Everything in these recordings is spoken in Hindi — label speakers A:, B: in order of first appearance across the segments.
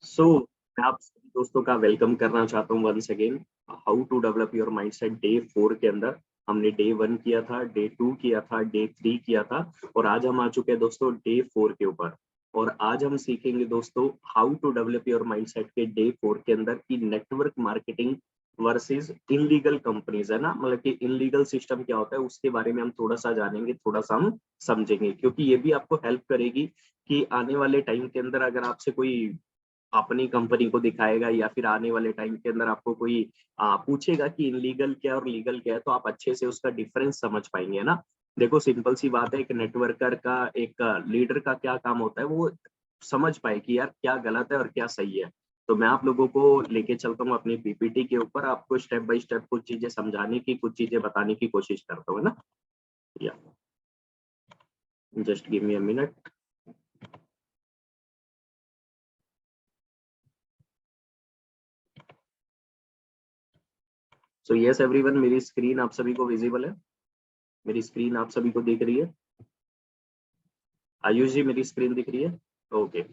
A: सो मैं आप सभी दोस्तों का वेलकम करना चाहता हूँ once again. How to develop your mindset day 4 के अंदर हमने डे 1 किया था, डे 2 किया था, डे 3 किया था और आज हम आ चुके हैं दोस्तों डे 4 के ऊपर। और आज हम सीखेंगे दोस्तों how to develop your mindset के डे 4 के अंदर की network marketing versus illegal companies, है ना। मतलब कि इनलीगल सिस्टम क्या होता है उसके बारे में हम थोड़ा सा जानेंगे, थोड़ा सा हम समझेंगे, क्योंकि ये भी आपको हेल्प करेगी कि आने वाले टाइम के अंदर अगर आपसे कोई अपनी कंपनी को दिखाएगा या फिर आने वाले टाइम के अंदर आपको कोई पूछेगा कि इनलीगल क्या है और लीगल क्या है, तो आप अच्छे से उसका डिफरेंस समझ पाएंगे, है ना। देखो सिंपल सी बात है, एक नेटवर्कर का, एक लीडर का क्या काम होता है, वो समझ पाए कि यार क्या गलत है और क्या सही है। तो मैं आप लोगों को लेके चलता हूँ अपनी पीपीटी के ऊपर, आपको स्टेप बाय स्टेप कुछ चीजें समझाने की, कुछ चीजें बताने की कोशिश करता हूँ, है ना। या just give me a minute. So yes everyone, मेरी स्क्रीन आप सभी को विजिबल है? मेरी स्क्रीन आप सभी को दिख रही है? आयुष जी, मेरी स्क्रीन दिख रही है? ओके।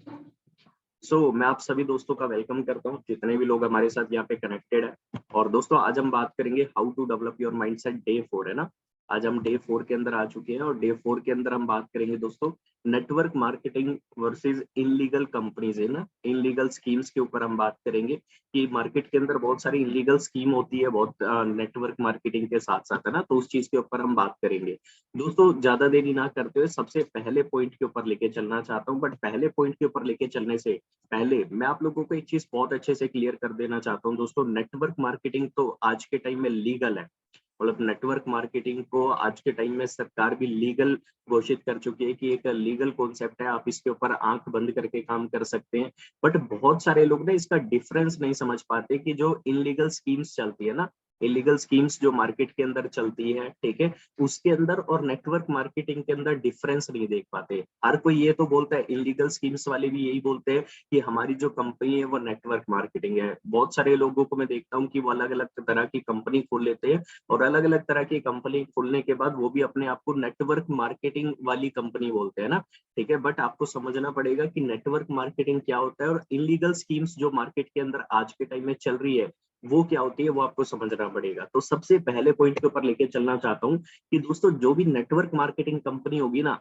A: मैं आप सभी दोस्तों का वेलकम करता हूँ, जितने भी लोग हमारे साथ यहाँ पे कनेक्टेड है। और दोस्तों आज हम बात करेंगे how to develop your mindset day 4, है ना। आज हम डे 4 के अंदर आ चुके हैं और डे 4 के अंदर हम बात करेंगे दोस्तों network marketing versus illegal companies, है ना। इनलीगल स्कीम्स के ऊपर हम बात करेंगे कि मार्केट के अंदर बहुत सारी इनलीगल स्कीम होती है, बहुत नेटवर्क मार्केटिंग के साथ साथ, है ना। तो उस चीज के ऊपर हम बात करेंगे दोस्तों। ज्यादा देरी ना करते हुए सबसे पहले पॉइंट के ऊपर लेके चलना चाहता हूँ, बट पहले पॉइंट के ऊपर लेके चलने से पहले मैं आप लोगों को एक चीज बहुत अच्छे से क्लियर कर देना चाहता हूँ दोस्तों। नेटवर्क मार्केटिंग तो आज के टाइम में लीगल है। मतलब नेटवर्क मार्केटिंग को आज के टाइम में सरकार भी लीगल घोषित कर चुकी है कि एक लीगल कॉन्सेप्ट है, आप इसके ऊपर आंख बंद करके काम कर सकते हैं। बट बहुत सारे लोग ना इसका डिफरेंस नहीं समझ पाते कि जो इनलीगल स्कीम्स चलती है ना, इलीगल स्कीम्स जो मार्केट के अंदर चलती है, ठीक है, उसके अंदर और नेटवर्क मार्केटिंग के अंदर डिफरेंस नहीं देख पाते। हर कोई ये तो बोलता है, इलीगल स्कीम्स वाले भी यही बोलते हैं कि हमारी जो कंपनी है वो नेटवर्क मार्केटिंग है। बहुत सारे लोगों को मैं देखता हूँ कि वो अलग अलग तरह की कंपनी खोल लेते हैं और अलग अलग तरह की कंपनी खोलने के बाद वो भी अपने आप को नेटवर्क मार्केटिंग वाली कंपनी बोलते हैं ना। ठीक है, बट आपको समझना पड़ेगा कि नेटवर्क मार्केटिंग क्या होता है और इलीगल स्कीम्स जो मार्केट के अंदर आज के टाइम में चल रही है वो क्या होती है, वो आपको समझना पड़ेगा। तो सबसे पहले पॉइंट के ऊपर लेके चलना चाहता हूँ कि दोस्तों जो भी नेटवर्क मार्केटिंग कंपनी होगी ना,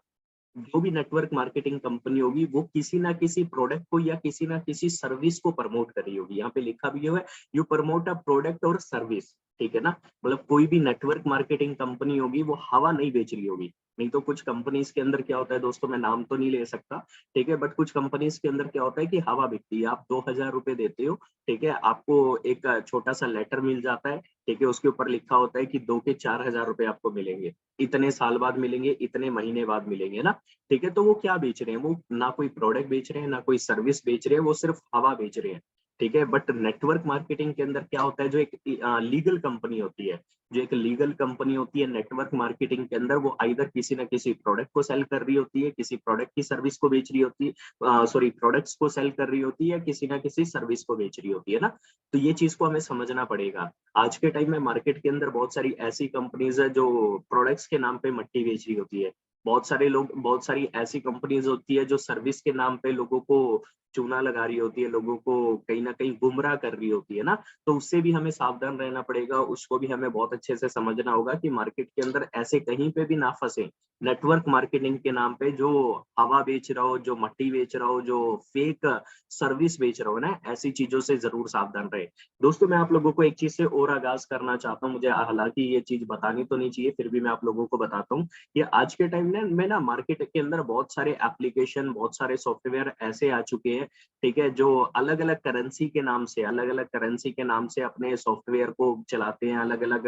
A: जो भी नेटवर्क मार्केटिंग कंपनी होगी वो किसी ना किसी प्रोडक्ट को या किसी ना किसी सर्विस को प्रमोट कर रही होगी। यहाँ पे लिखा भी है, यू प्रमोट अ प्रोडक्ट और सर्विस, ठीक है ना। मतलब कोई भी नेटवर्क मार्केटिंग कंपनी होगी वो हवा नहीं बेच रही होगी। नहीं तो कुछ कंपनीज के अंदर क्या होता है दोस्तों, मैं नाम तो नहीं ले सकता, ठीक है, बट कुछ कंपनीज के अंदर क्या होता है कि हवा बिकती है। आप 2,000 रुपए देते हो, ठीक है, आपको एक छोटा सा लेटर मिल जाता है, ठीक है, उसके ऊपर लिखा होता है कि 2 के 4,000 रुपए आपको मिलेंगे, इतने साल बाद मिलेंगे, इतने महीने बाद मिलेंगे ना। ठीक है, तो वो क्या बेच रहे हैं, वो ना कोई प्रोडक्ट बेच रहे हैं, ना कोई सर्विस बेच रहे हैं, वो सिर्फ हवा बेच रहे हैं। ठीक है, बट नेटवर्क मार्केटिंग के अंदर क्या होता है, जो एक लीगल कंपनी होती है, जो एक लीगल कंपनी होती है नेटवर्क मार्केटिंग के अंदर, वो आइदर किसी ना किसी प्रोडक्ट को सेल कर रही होती है, किसी प्रोडक्ट की सर्विस को बेच रही होती है, सॉरी प्रोडक्ट्स को सेल कर रही होती है, किसी ना किसी सर्विस को बेच रही होती है ना। तो ये चीज को हमें समझना पड़ेगा। आज के टाइम में मार्केट के अंदर बहुत सारी ऐसी कंपनीज है जो प्रोडक्ट्स के नाम पे मट्टी बेच रही होती है। बहुत सारे लोग, बहुत सारी ऐसी कंपनीज होती है जो सर्विस के नाम पे लोगों को चूना लगा रही होती है, लोगों को कहीं ना कहीं गुमराह कर रही होती है ना। तो उससे भी हमें सावधान रहना पड़ेगा, उसको भी हमें बहुत अच्छे से समझना होगा कि मार्केट के अंदर ऐसे कहीं पे भी ना फंसे नेटवर्क मार्केटिंग के नाम पे, जो हवा बेच रहा हो, जो मट्टी बेच रहा हो, जो फेक सर्विस बेच रहा हो ना, ऐसी चीजों से जरूर सावधान रहे। दोस्तों मैं आप लोगों को एक चीज से और आगाज करना चाहता हूँ, मुझे हालांकि ये चीज बतानी तो नहीं चाहिए, फिर भी मैं आप लोगों को बताता हूँ। ये आज के टाइम में ना मार्केट के अंदर बहुत सारे एप्लीकेशन, बहुत सारे सॉफ्टवेयर ऐसे आ चुके हैं, ठीक है, जो अलग अलग करेंसी के नाम से, अलग अलग करेंसी के नाम से अपने सॉफ्टवेयर को चलाते हैं, अलग अलग,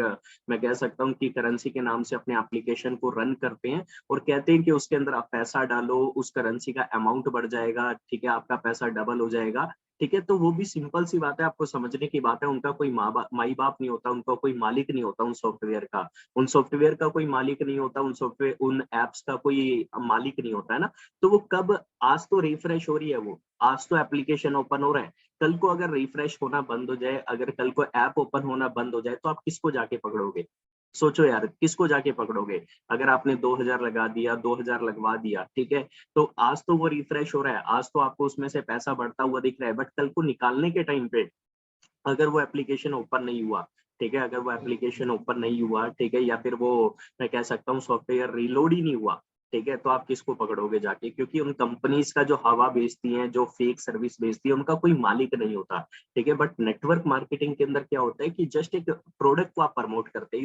A: मैं कह सकता हूँ कि करेंसी के नाम से अपने एप्लीकेशन को रन करते हैं और कहते हैं कि उसके अंदर आप पैसा डालो, उस करेंसी का अमाउंट बढ़ जाएगा, ठीक है, आपका पैसा डबल हो जाएगा। ठीक है, तो वो भी सिंपल सी बात है, आपको समझने की बात है, उनका कोई माई बाप नहीं होता, उनका कोई मालिक नहीं होता उन सॉफ्टवेयर का, उन सॉफ्टवेयर का कोई मालिक नहीं होता, उन सॉफ्टवेयर, उन एप्स का कोई मालिक नहीं होता, है ना। तो वो कब, आज तो रिफ्रेश हो रही है वो, आज तो एप्लीकेशन ओपन हो रहा है, कल को अगर रिफ्रेश होना बंद हो जाए, अगर कल को ऐप ओपन होना बंद हो जाए, तो आप किसको जाके पकड़ोगे? सोचो यार, किसको जाके पकड़ोगे? अगर आपने 2000 लगा दिया, 2000 लगवा दिया, ठीक है, तो आज तो वो रिफ्रेश हो रहा है, आज तो आपको उसमें से पैसा बढ़ता हुआ दिख रहा है, बट कल को निकालने के टाइम पे अगर वो एप्लीकेशन ओपन नहीं हुआ, ठीक है, अगर वो एप्लीकेशन ओपन नहीं हुआ, ठीक है, या फिर वो, मैं कह सकता हूँ, सॉफ्टवेयर रीलोड ही नहीं हुआ, ठीक है, तो आप किसको पकड़ोगे जाके? क्योंकि उन कंपनीज का जो हवा बेचती हैं, जो फेक सर्विस बेचती है, उनका कोई मालिक नहीं होता, ठीक है। बट नेटवर्क मार्केटिंग के अंदर क्या होता है कि जस्ट एक प्रोडक्ट को आप प्रमोट करते हैं,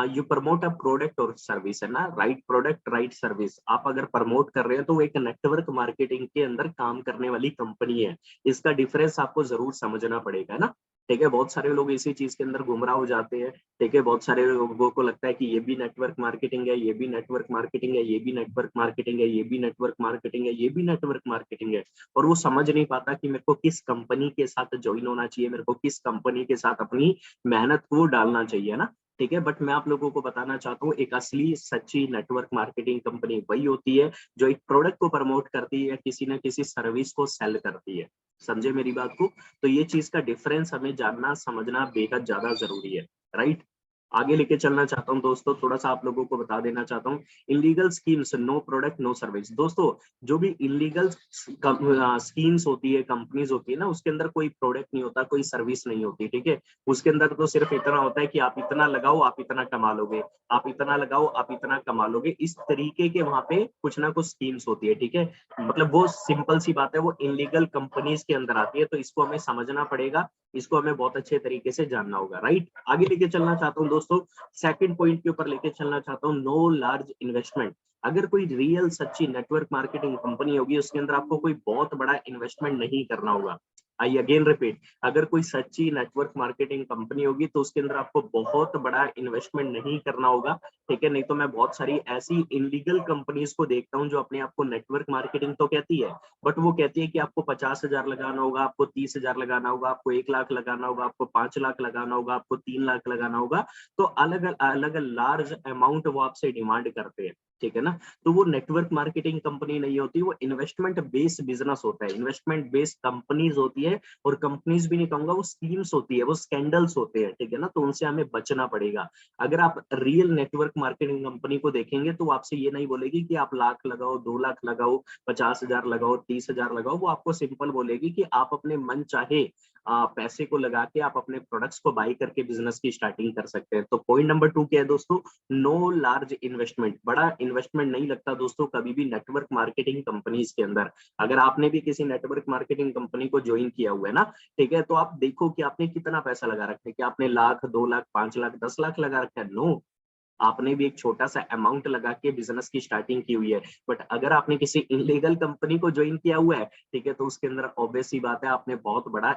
A: यू प्रमोट अ प्रोडक्ट और सर्विस, है ना, राइट प्रोडक्ट राइट सर्विस। आप अगर प्रमोट कर रहे हो तो वो एक नेटवर्क मार्केटिंग के अंदर काम करने वाली कंपनी है। इसका डिफरेंस आपको जरूर समझना पड़ेगा, है ना, ठीक है। बहुत सारे लोग इसी चीज के अंदर गुमराह हो जाते हैं, ठीक है। बहुत सारे लोगों को लगता है कि ये भी नेटवर्क मार्केटिंग है, ये भी नेटवर्क मार्केटिंग है, ये भी नेटवर्क मार्केटिंग है, ये भी नेटवर्क मार्केटिंग है, ये भी नेटवर्क मार्केटिंग है, और वो समझ नहीं पाता कि मेरे को किस कंपनी के साथ ज्वाइन होना चाहिए, मेरे को किस कंपनी के साथ अपनी मेहनत को डालना चाहिए ना, ठीक है। बट मैं आप लोगों को बताना चाहता हूँ, एक असली सच्ची नेटवर्क मार्केटिंग कंपनी वही होती है जो एक प्रोडक्ट को प्रमोट करती है, किसी ना किसी सर्विस को सेल करती है। समझे मेरी बात को? तो ये चीज का डिफरेंस हमें जानना समझना बेहद ज्यादा जरूरी है, राइट। आगे लेके चलना चाहता हूँ दोस्तों, थोड़ा सा आप लोगों को बता देना चाहता हूँ, illegal schemes, no product no service. दोस्तों, जो भी इलीगल स्कीम्स होती है, कंपनीज होती है ना, उसके अंदर कोई प्रोडक्ट नहीं होता, कोई सर्विस नहीं होती, ठीक है। उसके अंदर तो सिर्फ इतना होता है कि आप इतना लगाओ आप इतना कमा लोगे, आप इतना लगाओ आप इतना कमा लोगे, इस तरीके के वहां पे कुछ ना कुछ स्कीम्स होती है, ठीक है। मतलब वो सिंपल सी बात है, वो इलीगल कंपनीज के अंदर आती है, तो इसको हमें समझना पड़ेगा, इसको हमें बहुत अच्छे तरीके से जानना होगा, राइट। आगे लेके चलना चाहता हूँ दोस्तों, सेकंड पॉइंट के ऊपर लेके चलना चाहता हूँ, नो लार्ज इन्वेस्टमेंट। अगर कोई रियल सच्ची नेटवर्क मार्केटिंग कंपनी होगी, उसके अंदर आपको कोई बहुत बड़ा इन्वेस्टमेंट नहीं करना होगा। आई अगेन रिपीट, अगर कोई सच्ची नेटवर्क मार्केटिंग कंपनी होगी तो उसके अंदर आपको बहुत बड़ा इन्वेस्टमेंट नहीं करना होगा, ठीक है। नहीं तो मैं बहुत सारी ऐसी इनलीगल कंपनीज को देखता हूँ जो अपने आप को नेटवर्क मार्केटिंग तो कहती है, बट वो कहती है कि आपको 50,000 लगाना होगा, आपको 30,000 लगाना होगा, आपको 1 लाख लगाना होगा, आपको 5 लाख लगाना होगा, आपको 3 लाख लगाना होगा। तो अलग अलग लार्ज अमाउंट वो आपसे डिमांड करते हैं, ठीक है ना। तो वो नेटवर्क मार्केटिंग कंपनी नहीं होती, वो इन्वेस्टमेंट बेस्ड बिजनेस होता है, इन्वेस्टमेंट बेस्ड कंपनीज होती है। और कंपनीज भी नहीं कहूंगा, वो स्कीम्स होती है, वो स्कैंडल्स होते हैं, ठीक है ना। तो उनसे हमें बचना पड़ेगा। अगर आप रियल नेटवर्क मार्केटिंग कंपनी को देखेंगे तो आपसे ये नहीं बोलेगी कि आप लाख लगाओ, 2 लाख लगाओ, 50,000 लगाओ, 30,000 लगाओ। वो आपको सिंपल बोलेगी कि आप अपने मन चाहे पैसे को लगा के आप अपने प्रोडक्ट्स को बाई करके बिजनेस की स्टार्टिंग कर सकते हैं। तो पॉइंट नंबर 2 क्या है दोस्तों? No large investment. बड़ा इन्वेस्टमेंट नहीं लगता दोस्तों कभी भी नेटवर्क मार्केटिंग कंपनीज के अंदर। अगर आपने भी किसी नेटवर्क मार्केटिंग कंपनी को ज्वाइन किया हुआ है ना, ठीक है, तो आप देखो कि आपने कितना पैसा लगा रखा है, कि आपने लाख, 2 लाख, 5 लाख, 10 लाख लगा रखा है? नो, आपने भी एक छोटा सा अमाउंट लगा के बिजनेस की स्टार्टिंग की हुई है। बट अगर आपने किसी इलीगल कंपनी को ज्वाइन किया हुआ है, ठीक है, तो उसके अंदर ऑब्वियस सी बात है आपने बहुत बड़ा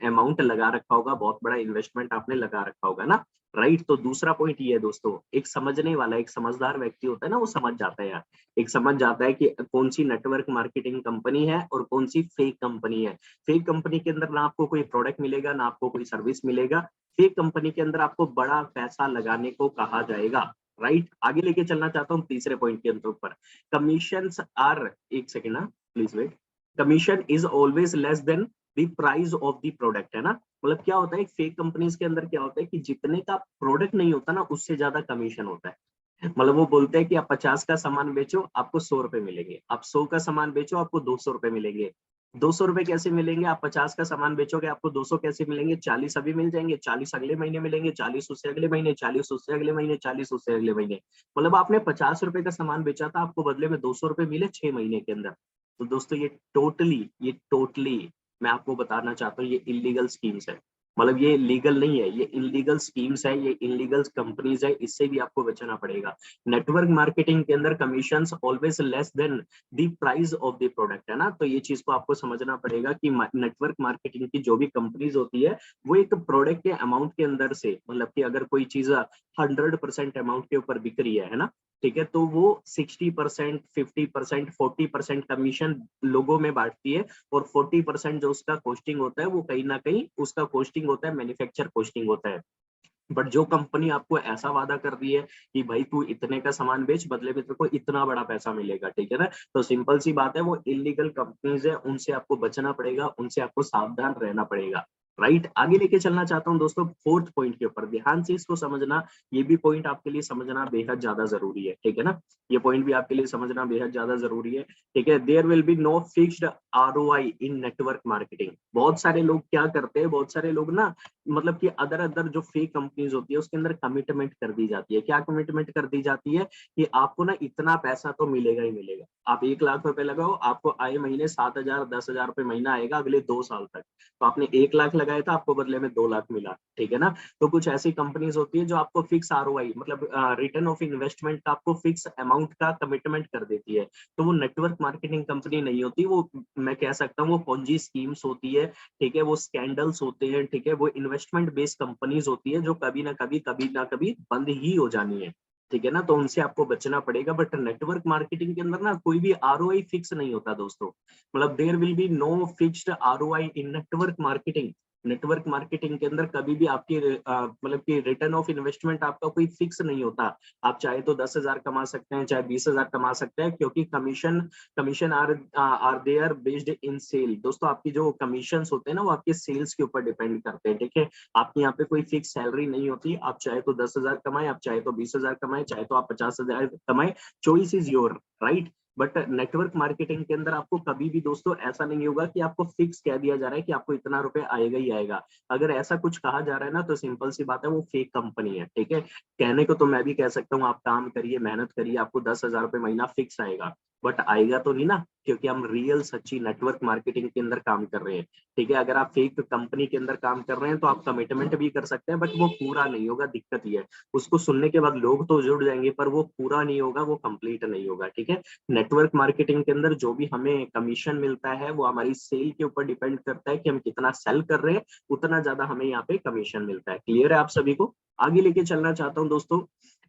A: अमाउंट लगा रखा होगा, बहुत बड़ा इन्वेस्टमेंट आपने लगा रखा होगा ना, राइट। तो दूसरा पॉइंट ये है दोस्तों, एक समझने वाला, एक समझदार व्यक्ति होता है ना, वो समझ जाता है यार, एक समझ जाता है कि कौन सी नेटवर्क मार्केटिंग कंपनी है और कौन सी फेक कंपनी है। फेक कंपनी के अंदर ना आपको कोई प्रोडक्ट मिलेगा, ना आपको कोई सर्विस मिलेगा। फेक कंपनी के अंदर आपको बड़ा पैसा लगाने को कहा जाएगा, राइट। आगे लेके चलना चाहता हूँ तीसरे पॉइंट के अंदर ऊपर, कमीशन आर, एक सेकेंड ना, please wait. Commission is always less than the price of the product, है ना। मतलब क्या होता है, फेक कंपनीज के अंदर क्या होता है कि जितने का प्रोडक्ट नहीं होता ना, उससे ज्यादा कमीशन होता है। मतलब वो बोलते हैं कि आप 50 का सामान बेचो आपको 100 रुपए मिलेंगे, आप 100 का सामान बेचो आपको 200 रुपए मिलेंगे। 200 रुपए कैसे मिलेंगे? आप 50 का सामान बेचोगे आपको 200 कैसे मिलेंगे? 40 अभी मिल जाएंगे, 40 अगले महीने मिलेंगे, 40 उससे अगले महीने, 40 उससे अगले महीने, 40 उससे अगले महीने। मतलब आपने 50 रुपए का सामान बेचा था, आपको बदले में 200 रुपए मिले 6 महीने के अंदर। तो दोस्तों ये टोटली मैं आपको बताना चाहता हूँ, ये इलीगल स्कीम्स है। मतलब ये लीगल नहीं है, ये इलीगल स्कीम्स है, ये इलीगल कंपनीज है, इससे भी आपको बचना पड़ेगा। नेटवर्क मार्केटिंग के अंदर commissions always less than the price of the product, है ना। तो ये चीज को आपको समझना पड़ेगा कि नेटवर्क मार्केटिंग की जो भी कंपनीज होती है, वो एक प्रोडक्ट के अमाउंट के अंदर से, मतलब कि अगर कोई चीज 100% अमाउंट के ऊपर बिक रही है ना, ठीक है, तो वो 60%, 50%, 40% कमीशन लोगों में बांटती है। और 40% जो उसका कॉस्टिंग होता है, वो कहीं ना कहीं उसका कॉस्टिंग होता है, मैन्युफैक्चर कॉस्टिंग होता है। बट जो कंपनी आपको ऐसा वादा कर रही है कि भाई तू इतने का सामान बेच, बदले में तेरे को इतना बड़ा पैसा मिलेगा, ठीक है ना, तो सिंपल सी बात है, वो इलीगल कंपनीज है, उनसे आपको बचना पड़ेगा, उनसे आपको सावधान रहना पड़ेगा। राइट। आगे लेके चलना चाहता हूँ दोस्तों फोर्थ पॉइंट के ऊपर, ध्यान से इसको समझना, ये भी पॉइंट आपके लिए समझना बेहद ज्यादा जरूरी है, ठीक है ना। ये पॉइंट भी आपके लिए समझना बेहद ज्यादा जरूरी है, ठीक है। There will be no fixed ROI in network marketing. बहुत सारे लोग क्या करते हैं, बहुत सारे लोग ना, मतलब कि अदर अदर जो फेक कंपनीज होती है उसके अंदर कमिटमेंट कर दी जाती है। क्या कमिटमेंट कर दी जाती है कि आपको ना इतना पैसा तो मिलेगा ही मिलेगा, आप 1 लाख रुपए लगाओ, आपको आए महीने 7,000 10,000 रुपए महीना आएगा अगले 2 साल तक। तो आपने 1 लाख लगाया था, आपको बदले में 2 लाख मिला, ठीक है ना। तो कुछ ऐसी कंपनीज होती है जो आपको फिक्स आरओआई मतलब रिटर्न ऑफ इन्वेस्टमेंट का आपको फिक्स अमाउंट का कमिटमेंट कर देती है। तो वो नेटवर्क मार्केटिंग कंपनी नहीं होती, वो मैं कह सकता हूँ वो पोंजी स्कीम्स होती है, ठीक है। वो स्कैंडल्स होते हैं, ठीक है। वो इन्वेस्टमेंट बेस्ड कंपनीज होती है जो कभी ना कभी बंद ही हो जानी है, ठीक है ना। तो उनसे आपको बचना पड़ेगा। बट नेटवर्क मार्केटिंग के अंदर ना कोई भी आरओआई फिक्स नहीं होता दोस्तों, मतलब there will be no fixed ROI in network marketing. Network marketing के अंदर कभी भी आपकी मतलब कि रिटर्न ऑफ इन्वेस्टमेंट आपका कोई फिक्स नहीं होता। आप चाहे तो 10,000 कमा सकते हैं, चाहे 20,000 कमा सकते हैं, क्योंकि commission commission are there based in sale. दोस्तों आपकी जो कमीशन होते हैं ना वो आपके सेल्स के ऊपर डिपेंड करते हैं, ठीक है। आपकी यहाँ पे कोई फिक्स सैलरी नहीं होती, आप चाहे तो 10,000 कमाए, आप चाहे तो 20,000 कमाए, चाहे तो आप 50,000 कमाए, choice is your, right. But network marketing के अंदर आपको कभी भी दोस्तों ऐसा नहीं होगा कि आपको फिक्स कह दिया जा रहा है कि आपको इतना रुपए आएगा ही आएगा। अगर ऐसा कुछ कहा जा रहा है ना तो सिंपल सी बात है वो फेक कंपनी है, ठीक है। कहने को तो मैं भी कह सकता हूँ आप काम करिए, मेहनत करिए, आपको 10,000 रुपए महीना फिक्स आएगा, बट आएगा तो नहीं ना, क्योंकि हम रियल सच्ची नेटवर्क मार्केटिंग के अंदर काम कर रहे हैं, ठीक है। अगर आप फेक कंपनी के अंदर काम कर रहे हैं तो आप कमिटमेंट भी कर सकते हैं, बट वो पूरा नहीं होगा, दिक्कत ये है। उसको सुनने के बाद लोग तो जुड़ जाएंगे पर वो पूरा नहीं होगा, वो कंप्लीट नहीं होगा, ठीक है। नेटवर्क मार्केटिंग के अंदर जो भी हमें कमीशन मिलता है वो हमारी सेल के ऊपर डिपेंड करता है कि हम कितना सेल कर रहे हैं, उतना ज्यादा हमें यहाँ पे कमीशन मिलता है। क्लियर है आप सभी को। आगे लेके चलना चाहता हूँ दोस्तों,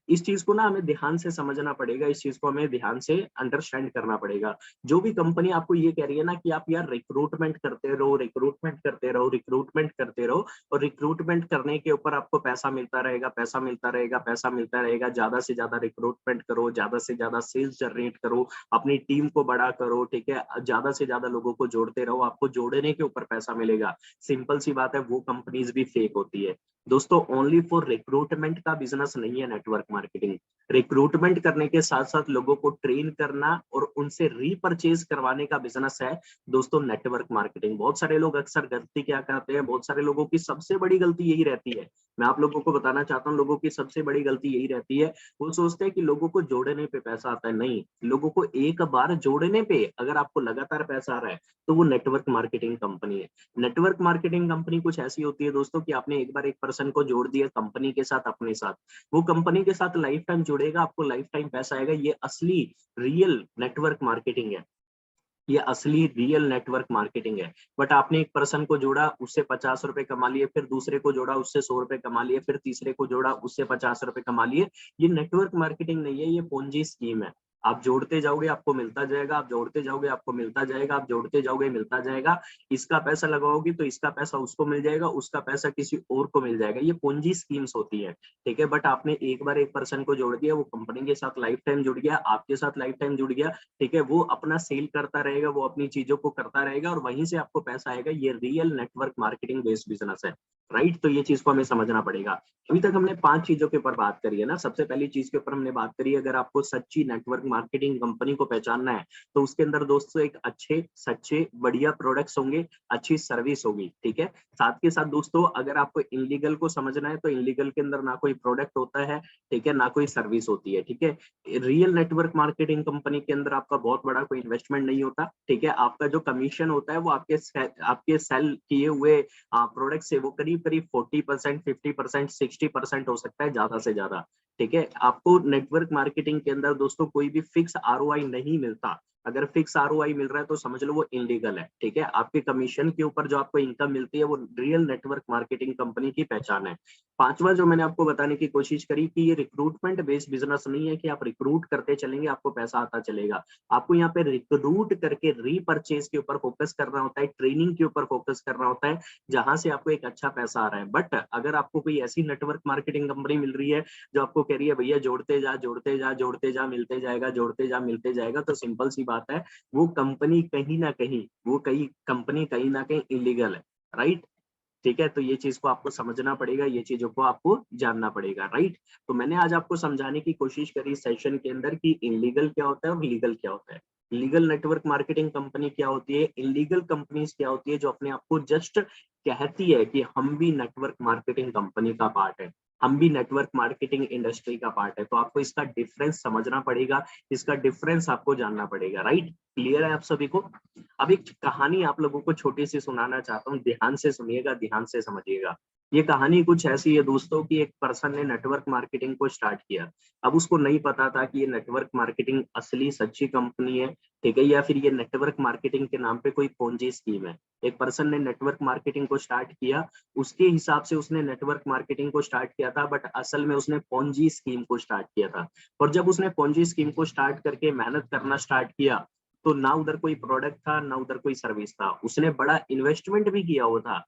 A: इस चीज को ना हमें ध्यान से समझना पड़ेगा, इस चीज को हमें ध्यान से अंडरस्टैंड करना पड़ेगा। जो भी कंपनी आपको ये कह रही है ना कि आप यार रिक्रूटमेंट करते रहो, रिक्रूटमेंट करते रहो, रिक्रूटमेंट करते रहो, और रिक्रूटमेंट करने के ऊपर आपको पैसा मिलता रहेगा, पैसा मिलता रहेगा, पैसा मिलता रहेगा, ज्यादा से ज्यादा रिक्रूटमेंट करो, ज्यादा से ज्यादा सेल्स जनरेट करो, अपनी टीम को बड़ा करो, ठीक है, ज्यादा से ज्यादा लोगों को जोड़ते रहो, आपको जोड़ने के ऊपर पैसा मिलेगा। सिंपल सी बात है, वो कंपनीज भी फेक होती है दोस्तों। ओनली फॉर रिक्रूटमेंट का बिजनेस नहीं है नेटवर्क मार्केटिंग। रिक्रूटमेंट करने के साथ साथ लोगों को ट्रेन करना और उनसे रीपरचेज करवाने का बिजनेस है दोस्तों नेटवर्क मार्केटिंग। बहुत सारे लोग अक्सर गलती क्या करते हैं, बहुत सारे लोगों की सबसे बड़ी गलती यही रहती है, मैं आप लोगों को बताना चाहता हूँ, लोगों की सबसे बड़ी गलती यही रहती है। वो सोचते हैं कि लोगों को जोड़ने पे पैसा आता है, नहीं, लोगों को एक बार जोड़ने पे अगर आपको लगातार पैसा आ रहा है तो वो नेटवर्क मार्केटिंग कंपनी है। नेटवर्क मार्केटिंग कंपनी कुछ ऐसी होती है दोस्तों कि आपने एक बार एक पर्सन को जोड़ दिया कंपनी के साथ, अपने साथ, वो कंपनी के साथ लाइफ टाइम जुड़ेगा, आपको लाइफ टाइम पैसा आएगा। ये असली रियल नेटवर्क मार्केटिंग है, ये असली रियल नेटवर्क मार्केटिंग है। बट आपने एक पर्सन को जोड़ा, उससे 50 रुपए कमा लिए, फिर दूसरे को जोड़ा, उससे 100 रुपए कमा लिए, फिर तीसरे को जोड़ा, उससे 50 रुपए कमा लिए। ये नेटवर्क मार्केटिंग नहीं है, ये पोंजी स्कीम है। आप जोड़ते जाओगे आपको मिलता जाएगा, आप जोड़ते जाओगे आपको मिलता जाएगा, आप जोड़ते जाओगे मिलता जाएगा। इसका पैसा लगाओगे तो इसका पैसा उसको मिल जाएगा, उसका पैसा किसी और को मिल जाएगा। ये पोंजी स्कीम्स होती है, ठीक है। बट आपने एक बार एक पर्सन को जोड़ दिया, वो कंपनी के साथ लाइफ टाइम जुड़ गया, आपके साथ लाइफ टाइम जुड़ गया, ठीक है। वो अपना सेल करता रहेगा, वो अपनी चीजों को करता रहेगा और वहीं से आपको पैसा आएगा। ये real network marketing based business है, राइट। तो ये चीज को हमें समझना पड़ेगा। अभी तक हमने 5 चीजों के ऊपर बात करी है ना। सबसे पहली चीज के ऊपर हमने बात करी, अगर आपको सच्ची नेटवर्क मार्केटिंग कंपनी को पहचानना है तो उसके अंदर दोस्तों एक अच्छे सच्चे बढ़िया प्रोडक्ट्स होंगे, अच्छी सर्विस होगी, ठीक है। साथ के साथ दोस्तों अगर आपको इनलीगल को समझना है तो इनलीगल के अंदर ना कोई प्रोडक्ट होता है, ठीक है, ना कोई सर्विस होती है, ठीक है। रियल नेटवर्क मार्केटिंग कंपनी के अंदर आपका बहुत बड़ा कोई इन्वेस्टमेंट नहीं होता, ठीक है। आपका जो कमीशन होता है वो आपके सेल किए हुए प्रोडक्ट से वो करीब करीब 40%, 50%, 60% हो सकता है ज्यादा से ज्यादा, ठीक है। आपको नेटवर्क मार्केटिंग के अंदर दोस्तों कोई भी फिक्स आरओआई नहीं मिलता। अगर फिक्स आरओआई मिल रहा है तो समझ लो वो इनलीगल है, ठीक है। आपके कमीशन के ऊपर जो आपको इनकम मिलती है वो रियल नेटवर्क मार्केटिंग कंपनी की पहचान है। पांचवा जो मैंने आपको बताने की कोशिश करी कि ये रिक्रूटमेंट बेस्ड बिजनेस नहीं है कि आप रिक्रूट करते चलेंगे आपको पैसा आता चलेगा। आपको यहाँ पे रिक्रूट करके रीपरचेज के ऊपर फोकस करना होता है, ट्रेनिंग के ऊपर फोकस करना होता है, जहां से आपको एक अच्छा पैसा आ रहा है। बट अगर आपको कोई ऐसी नेटवर्क मार्केटिंग कंपनी मिल रही है जो आपको कह रही है भैया जोड़ते जा जोड़ते जा जोड़ते जा मिलते जाएगा, जोड़ते जा मिलते जाएगा, तो सिंपल सी बात है वो कंपनी कहीं ना कहीं, वो कहीं कंपनी कहीं ना कहीं इलीगल है, राइट। ठीक है, तो ये चीज को आपको समझना पड़ेगा, ये चीजों को आपको जानना पड़ेगा, राइट। तो मैंने आज आपको समझाने की कोशिश करी सेशन के अंदर कि इलीगल क्या होता है और लीगल क्या होता है। लीगल नेटवर्क मार्केटिंग कंपनी क्या होती है, इलीगल कंपनीज क्या होती है, जो अपने आप को जस्ट कहती है कि हम भी नेटवर्क मार्केटिंग कंपनी का पार्ट है, हम भी नेटवर्क मार्केटिंग इंडस्ट्री का पार्ट है। तो आपको इसका डिफरेंस समझना पड़ेगा, इसका डिफरेंस आपको जानना पड़ेगा, राइट। क्लियर है आप सभी को। अब एक कहानी आप लोगों को छोटी सी सुनाना चाहता हूँ, ध्यान से सुनिएगा, ध्यान से समझिएगा। ये कहानी कुछ ऐसी है दोस्तों कि एक पर्सन ने नेटवर्क मार्केटिंग को स्टार्ट किया। अब उसको नहीं पता था कि ये नेटवर्क मार्केटिंग असली सच्ची कंपनी है, ठीक है, या फिर ये नेटवर्क मार्केटिंग के नाम पे कोई पोंजी स्कीम है। एक पर्सन ने नेटवर्क मार्केटिंग को स्टार्ट किया, उसके हिसाब से उसने नेटवर्क मार्केटिंग को स्टार्ट किया था, बट असल में उसने पोंजी स्कीम को स्टार्ट किया था। और जब उसने पोंजी स्कीम को स्टार्ट करके मेहनत करना स्टार्ट किया, तो ना उधर कोई प्रोडक्ट था ना उधर कोई सर्विस था, उसने बड़ा इन्वेस्टमेंट भी किया हुआ था।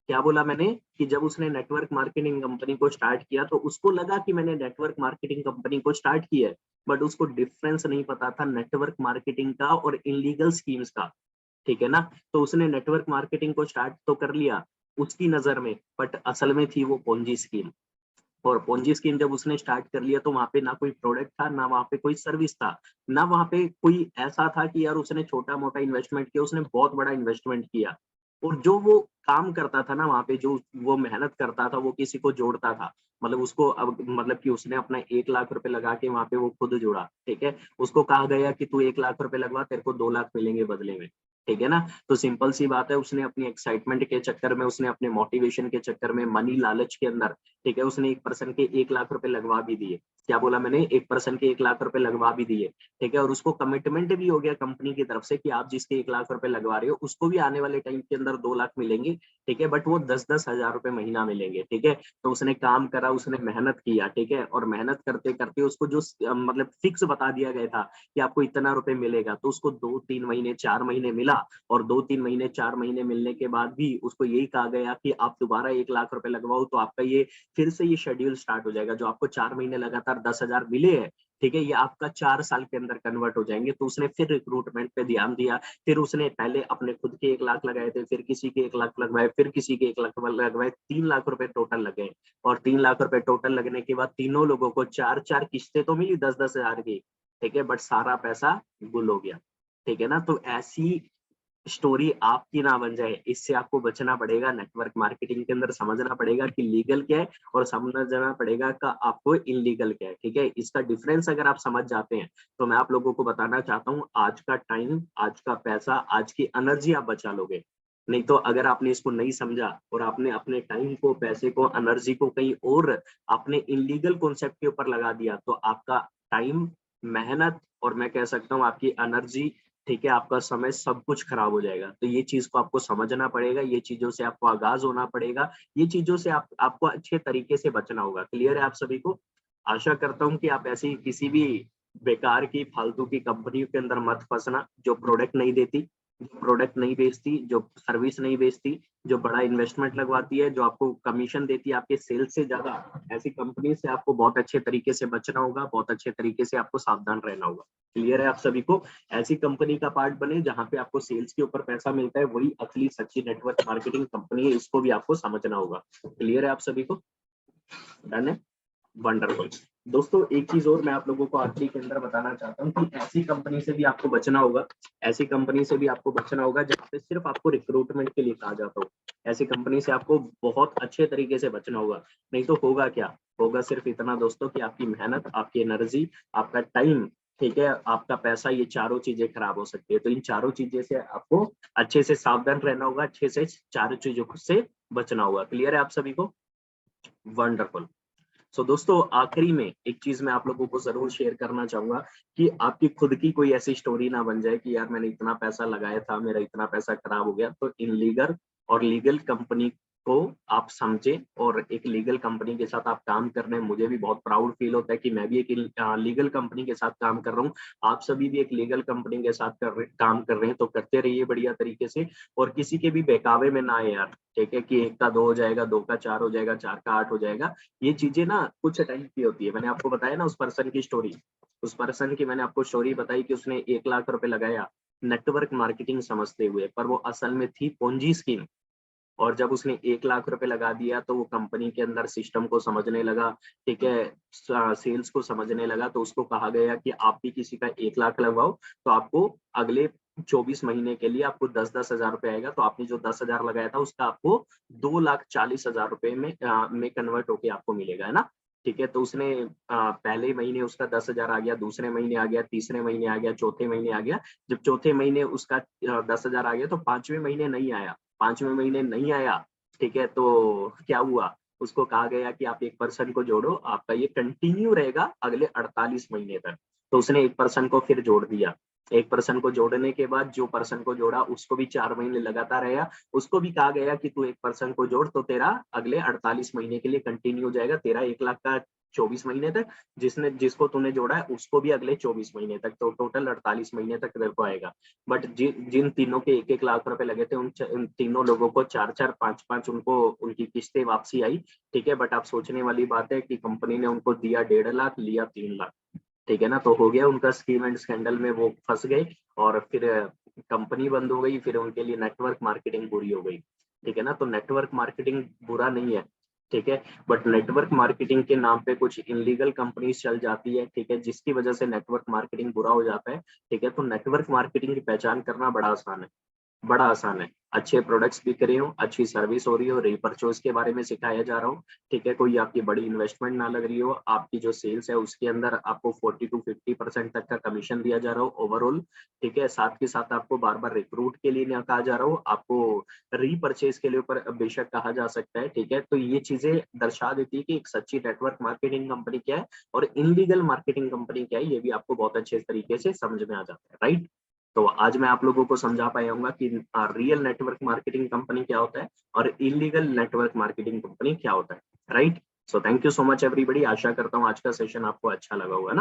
A: क्या बोला मैंने कि जब उसने नेटवर्क मार्केटिंग कंपनी को स्टार्ट किया तो उसको लगा कि मैंने नेटवर्क मार्केटिंग कंपनी को स्टार्ट किया है, बट उसको डिफरेंस नहीं पता था नेटवर्क मार्केटिंग का और इलीगल स्कीम्स का, ठीक है ना। तो उसने नेटवर्क मार्केटिंग को स्टार्ट तो कर लिया उसकी नजर में, बट असल में थी वो पोंजी स्कीम। और पोंजी स्कीम जब उसने स्टार्ट कर लिया तो वहां पे ना कोई प्रोडक्ट था, ना वहां पे कोई सर्विस था, ना वहां पे कोई ऐसा था कि यार उसने छोटा मोटा इन्वेस्टमेंट किया, उसने बहुत बड़ा इन्वेस्टमेंट किया। और जो वो काम करता था ना वहां पे, जो वो मेहनत करता था, वो किसी को जोड़ता था। मतलब उसको अब मतलब कि उसने अपना 1 लाख रुपए लगा के वहां पे वो खुद जुड़ा, ठीक है। उसको कहा गया कि तू 1 लाख रुपए लगवा, तेरे को 2 लाख मिलेंगे बदले में, ठीक है ना। तो सिंपल सी बात है, उसने अपनी एक्साइटमेंट के चक्कर में, उसने अपने मोटिवेशन के चक्कर में, मनी लालच के अंदर, ठीक है, उसने एक पर्सन के 1 लाख रुपए लगवा भी दिए। क्या बोला मैंने, एक पर्सन के 1 लाख रुपए लगवा भी दिए, ठीक है। और उसको कमिटमेंट भी हो गया कंपनी की तरफ से कि आप जिसके 1 लाख रुपए लगवा रहे हो उसको भी आने वाले टाइम के अंदर 2 लाख मिलेंगे, ठीक है, बट वो 10-10 हजार रुपए महीना मिलेंगे, ठीक है। तो उसने काम करा, उसने मेहनत किया, ठीक है, और मेहनत करते करते उसको जो मतलब फिक्स बता दिया गया था कि आपको इतना रुपए मिलेगा, तो उसको 2-3 महीने 4 महीने मिला। और 2-3 महीने 4 महीने मिलने के बाद भी उसको यही कहा गया कि आप दोबारा 1 लाख रुपए लगवाओ तो आपका ये फिर से ये शेड्यूल स्टार्ट हो जाएगा। जो आपको 4 महीने लगातार 10 हजार मिले हैं, ठीक है, ये आपका 4 साल के अंदर कन्वर्ट हो जाएंगे। तो उसने फिर रिक्रूटमेंट पे ध्यान दिया। फिर उसने पहले अपने खुद के 1 लाख लगाए थे, फिर किसी के 1 लाख लगवाए, फिर किसी के 1 लाख लगवाए, 3 लाख रुपए टोटल लगे। और 3 लाख रुपए टोटल लगने के बाद तीनों लोगों को 4-4 किस्तें तो मिली 10-10 हजार की, ठीक है, बट सारा पैसा गुल हो गया, ठीक है ना। तो ऐसी स्टोरी आपकी ना बन जाए, इससे आपको बचना पड़ेगा। नेटवर्क मार्केटिंग के अंदर समझना पड़ेगा कि लीगल क्या है और समझना पड़ेगा का आपको इलीगल क्या है, ठीक है। इसका डिफरेंस अगर आप समझ जाते हैं तो मैं आप लोगों को बताना चाहता हूँ, आज का टाइम, आज का पैसा, आज की एनर्जी आप बचा लोगे। नहीं तो अगर आपने इसको नहीं समझा और आपने अपने टाइम को, पैसे को, एनर्जी को कहीं और आपने इलीगल कॉन्सेप्ट के ऊपर लगा दिया, तो आपका टाइम, मेहनत और मैं कह सकता हूँ आपकी एनर्जी, ठीक है, आपका समय, सब कुछ खराब हो जाएगा। तो ये चीज को आपको समझना पड़ेगा, ये चीजों से आपको आगाज होना पड़ेगा, ये चीजों से आपको अच्छे तरीके से बचना होगा। क्लियर है आप सभी को। आशा करता हूँ कि आप ऐसी किसी भी बेकार की, फालतू की कंपनियों के अंदर मत फंसना, जो प्रोडक्ट नहीं देती, जो प्रोडक्ट नहीं बेचती, जो सर्विस नहीं बेचती, जो बड़ा इन्वेस्टमेंट लगवाती है, जो आपको कमीशन देती है आपके सेल्स से ज्यादा। ऐसी कंपनी से आपको बहुत अच्छे तरीके से बचना होगा, बहुत अच्छे तरीके से आपको सावधान रहना होगा। क्लियर है आप सभी को। ऐसी कंपनी का पार्ट बने जहां पे आपको सेल्स के ऊपर पैसा मिलता है, वही असली सच्ची नेटवर्क मार्केटिंग कंपनी है, इसको भी आपको समझना होगा। क्लियर है आप सभी को। डन है। वंडरफुल। दोस्तों एक चीज और मैं आप लोगों को आखिरी के अंदर बताना चाहता हूँ कि ऐसी कंपनी से भी आपको बचना होगा, ऐसी कंपनी से भी आपको बचना होगा जहाँ पे सिर्फ आपको रिक्रूटमेंट के लिए कहा जाता हो। ऐसी कंपनी से आपको बहुत अच्छे तरीके से बचना होगा। नहीं तो होगा क्या, होगा सिर्फ इतना दोस्तों कि आपकी मेहनत, आपकी एनर्जी, आपका टाइम, ठीक है, आपका पैसा, ये चारों चीजें खराब हो सकती है। तो इन चारों चीजें से आपको अच्छे से सावधान रहना होगा, अच्छे से चारों चीजों से बचना होगा। क्लियर है आप सभी को। वंडरफुल। सो दोस्तों आखिरी में एक चीज मैं आप लोगों को जरूर शेयर करना चाहूंगा कि आपकी खुद की कोई ऐसी स्टोरी ना बन जाए कि यार मैंने इतना पैसा लगाया था, मेरा इतना पैसा खराब हो गया। तो इन लीगल और लीगल कंपनी को आप समझे और एक लीगल कंपनी के साथ आप काम कर रहे हैं। मुझे भी बहुत प्राउड फील होता है कि मैं भी एक लीगल कंपनी के साथ काम कर रहा हूँ। आप सभी भी एक लीगल कंपनी के साथ काम कर रहे हैं, तो करते रहिए बढ़िया तरीके से। और किसी के भी बहकावे में ना आए यार, ठीक है, कि 1 का 2 हो जाएगा, 2 का 4 हो जाएगा, 4 का 8 हो जाएगा। ये चीजें ना कुछ टाइम की होती है। मैंने आपको बताया ना उस पर्सन की स्टोरी, उस पर्सन की मैंने आपको स्टोरी बताई कि उसने 1 लाख रुपए लगाया नेटवर्क मार्केटिंग समझते हुए, पर वो असल में थी पोंजी स्कीम। और जब उसने 1 लाख रुपए लगा दिया तो वो कंपनी के अंदर सिस्टम को समझने लगा, ठीक है, सेल्स को समझने लगा, तो उसको कहा गया कि आप भी किसी का 1 लाख लगवाओ तो आपको अगले 24 महीने के लिए आपको 10-10 हजार रुपए आएगा। तो आपने जो 10,000 लगाया था उसका आपको 2,40,000 रुपए में कन्वर्ट होके आपको मिलेगा, है ना। ठीक है, तो उसने पहले महीने उसका 10,000 आ गया, दूसरे महीने आ गया, तीसरे महीने आ गया, चौथे महीने आ गया। जब चौथे महीने उसका 10,000 आ गया तो 5वें महीने नहीं आया, 5वें महीने नहीं आया, ठीक है, तो क्या हुआ, उसको कहा गया कि आप एक पर्सन को जोड़ो, आपका ये कंटिन्यू रहेगा अगले 48 महीने तक। तो उसने एक पर्सन को फिर जोड़ दिया। एक पर्सन को जोड़ने के बाद जो पर्सन को जोड़ा उसको भी 4 महीने लगातार रहेगा, उसको भी कहा गया कि तू एक पर्सन को जोड़ तो तेरा अगले 48 महीने के लिए कंटिन्यू हो जाएगा, तेरा 1 लाख का 24 महीने तक, जिसको तूने जोड़ा है उसको भी अगले 24 महीने तक, तो टोटल 48 महीने तक तेरे को आएगा। बट जिन तीनों के 1-1 लाख रुपए लगे थे उन तीनों लोगों को 4-4, 5-5 उनको उनकी किस्तें वापसी आई, ठीक है। बट आप सोचने वाली बात है कि कंपनी ने उनको दिया 1.5 लाख, लिया 3 लाख, ठीक है ना। तो हो गया उनका स्कीम एंड स्कैंडल में वो फंस गए और फिर कंपनी बंद हो गई, फिर उनके लिए नेटवर्क मार्केटिंग बुरी हो गई, ठीक है ना। तो नेटवर्क मार्केटिंग बुरा नहीं है, ठीक है, बट नेटवर्क मार्केटिंग के नाम पे कुछ इनलीगल कंपनीज चल जाती है, ठीक है, जिसकी वजह से नेटवर्क मार्केटिंग बुरा हो जाता है, ठीक है। तो नेटवर्क मार्केटिंग की पहचान करना बड़ा आसान है, बड़ा आसान है। अच्छे प्रोडक्ट्स बिक रहे हो, अच्छी सर्विस हो रही हो, रीपरचेज के बारे में सिखाया जा रहा हो, ठीक है, कोई आपकी बड़ी इन्वेस्टमेंट ना लग रही हो, आपकी जो सेल्स है उसके अंदर आपको 40-50% तक का कमीशन दिया जा रहा हो ओवरऑल, ठीक है, साथ के साथ आपको बार बार रिक्रूट के लिए ना कहा जा रहा हो, आपको रीपरचेज के लिए ऊपर बेशक कहा जा सकता है, ठीक है। तो ये चीजें दर्शा देती है कि एक सच्ची नेटवर्क मार्केटिंग कंपनी क्या है और इनलीगल मार्केटिंग कंपनी क्या है, ये भी आपको बहुत अच्छे तरीके से समझ में आ जाता है, राइट। तो आज मैं आप लोगों को समझा पाया हूँ कि रियल नेटवर्क मार्केटिंग कंपनी क्या होता है और इलीगल नेटवर्क मार्केटिंग कंपनी क्या होता है, right. So thank you so much everybody, आशा करता हूँ आज का सेशन आपको अच्छा लगा होगा ना।